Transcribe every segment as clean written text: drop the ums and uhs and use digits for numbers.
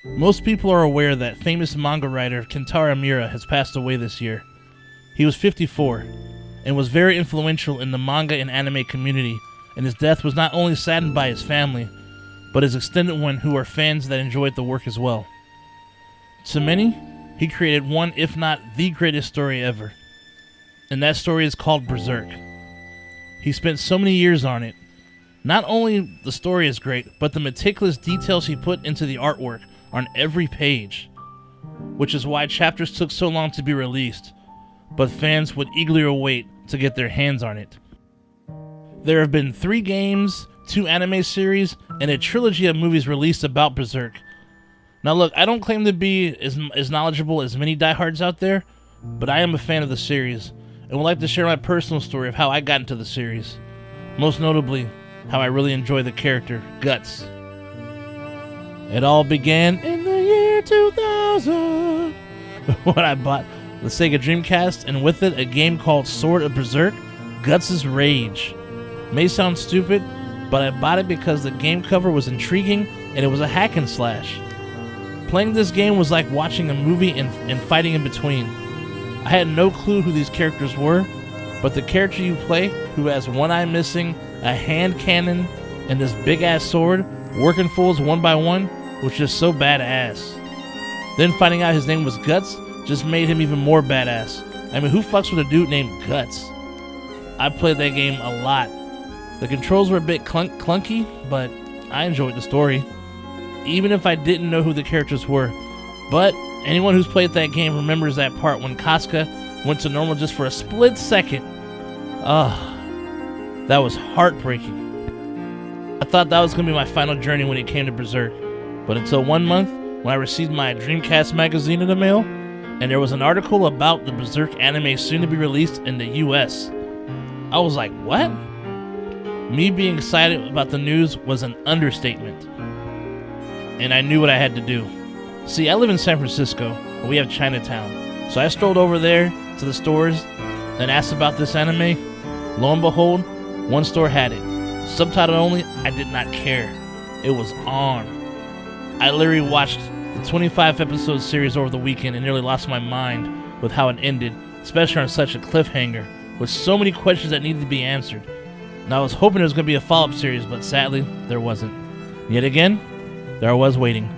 Most people are aware that famous manga writer Kentaro Miura has passed away this year. He was 54 and was very influential in the manga and anime community, and his death was not only saddened by his family, but his extended one who are fans that enjoyed the work as well. To many, he created one, if not the greatest story ever, and that story is called Berserk. He spent so many years on it. Not only the story is great, but the meticulous details he put into the artwork on every page, which is why chapters took so long to be released, but fans would eagerly await to get their hands on it. There have been 3 games, 2 anime series, and a trilogy of movies released about Berserk. Now look, I don't claim to be as knowledgeable as many diehards out there, but I am a fan of the series, and would like to share my personal story of how I got into the series. Most notably, how I really enjoy the character, Guts. It all began in the year 2000 when I bought the Sega Dreamcast, and with it a game called Sword of Berserk, Guts' Rage. May sound stupid, but I bought it because the game cover was intriguing and it was a hack and slash. Playing this game was like watching a movie and fighting in between. I had no clue who these characters were, but the character you play, who has one eye missing, a hand cannon, and this big ass sword, working fools one by one, was just so badass. Then finding out his name was Guts just made him even more badass. I mean, who fucks with a dude named Guts? I played that game a lot. The controls were a bit clunky, but I enjoyed the story, even if I didn't know who the characters were. But anyone who's played that game remembers that part when Casca went to normal just for a split second. That was heartbreaking. I thought that was going to be my final journey when it came to Berserk, but until 1 month when I received my Dreamcast magazine in the mail, and there was an article about the Berserk anime soon to be released in the US. I was like, what? Me being excited about the news was an understatement, and I knew what I had to do. See, I live in San Francisco, and we have Chinatown, so I strolled over there to the stores and asked about this anime. Lo and behold, one store had it. Subtitled only, I did not care. It was on. I literally watched the 25 episode series over the weekend and nearly lost my mind with how it ended, especially on such a cliffhanger, with so many questions that needed to be answered. And I was hoping there was going to be a follow-up series, but sadly, there wasn't. Yet again, there I was waiting.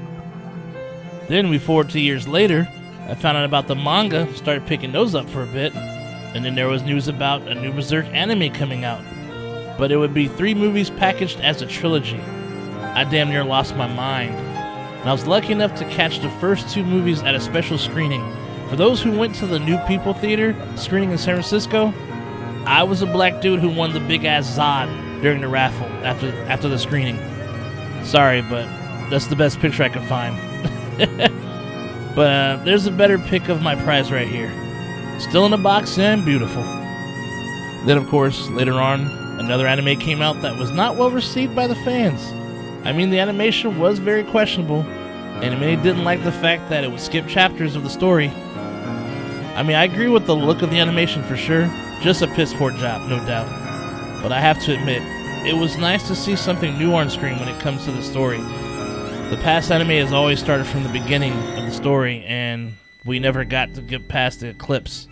Then we forward 2 years later, I found out about the manga, started picking those up for a bit, and then there was news about a new Berserk anime coming out. But it would be 3 movies packaged as a trilogy. I damn near lost my mind. And I was lucky enough to catch the first 2 movies at a special screening. For those who went to the New People Theater screening in San Francisco, I was a black dude who won the big-ass Zod during the raffle after the screening. Sorry, but that's the best picture I could find. But there's a better pic of my prize right here. Still in the box and beautiful. Then, of course, later on, another anime came out that was not well received by the fans. I mean, the animation was very questionable, and many didn't like the fact that it would skip chapters of the story. I mean, I agree with the look of the animation for sure. Just a piss poor job, no doubt. But I have to admit, it was nice to see something new on screen when it comes to the story. The past anime has always started from the beginning of the story, and we never got to get past the eclipse.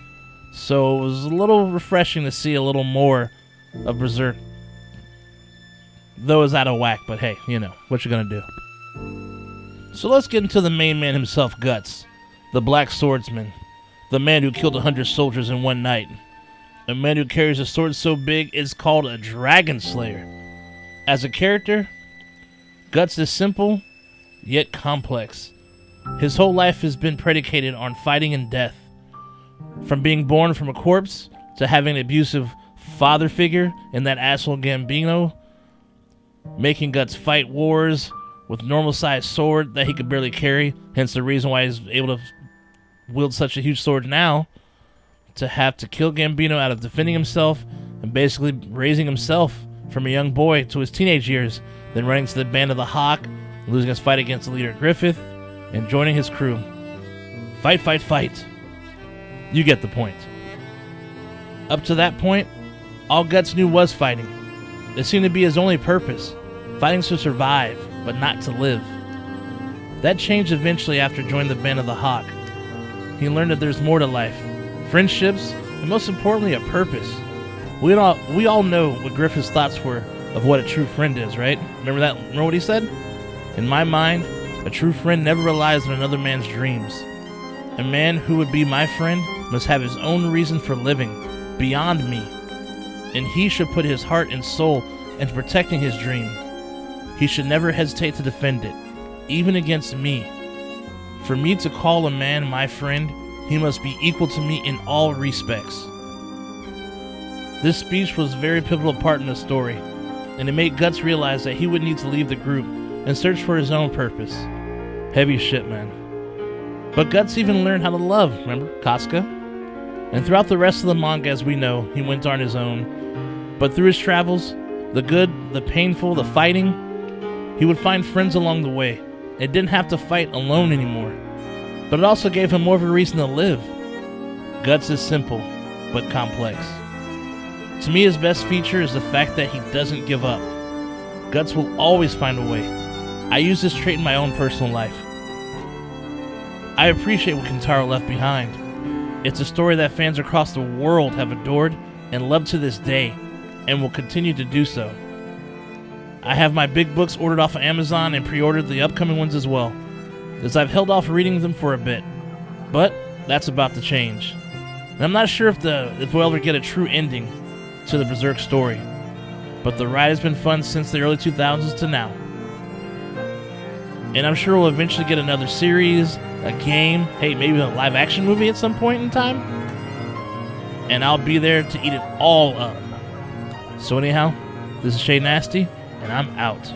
So it was a little refreshing to see a little more of Berserk. Though it's out of whack, but hey, you know, what you gonna do. So let's get into the main man himself, Guts, the Black Swordsman, the man who killed 100 soldiers in one night. A man who carries a sword so big it's called a Dragon Slayer. As a character, Guts is simple, yet complex. His whole life has been predicated on fighting and death. From being born from a corpse to having an abusive father figure in that asshole Gambino, making Guts fight wars with normal-sized sword that he could barely carry, hence the reason why he's able to wield such a huge sword now, to have to kill Gambino out of defending himself and basically raising himself from a young boy to his teenage years, then running to the Band of the Hawk, losing his fight against the leader Griffith, and joining his crew. Fight, fight, fight. You get the point. Up to that point, all Guts knew was fighting. It seemed to be his only purpose, fighting to survive, but not to live. That changed eventually after joining the Band of the Hawk. He learned that there's more to life, friendships, and most importantly, a purpose. We all know what Griffith's thoughts were of what a true friend is, right? Remember what he said? In my mind, a true friend never relies on another man's dreams. A man who would be my friend must have his own reason for living, beyond me. And he should put his heart and soul into protecting his dream. He should never hesitate to defend it, even against me. For me to call a man my friend, he must be equal to me in all respects. This speech was a very pivotal part in the story, and it made Guts realize that he would need to leave the group and search for his own purpose. Heavy shit, man. But Guts even learned how to love, remember, Casca? And throughout the rest of the manga, as we know, he went on his own. But through his travels, the good, the painful, the fighting, he would find friends along the way. It didn't have to fight alone anymore. But it also gave him more of a reason to live. Guts is simple, but complex. To me, his best feature is the fact that he doesn't give up. Guts will always find a way. I use this trait in my own personal life. I appreciate what Kentaro left behind. It's a story that fans across the world have adored and loved to this day, and will continue to do so. I have my big books ordered off of Amazon and pre-ordered the upcoming ones as well, as I've held off reading them for a bit. But that's about to change. And I'm not sure if we'll ever get a true ending to the Berserk story, but the ride has been fun since the early 2000s to now. And I'm sure we'll eventually get another series, a game, hey, maybe a live action movie at some point in time. And I'll be there to eat it all up. So anyhow, this is Shay Nasty, and I'm out.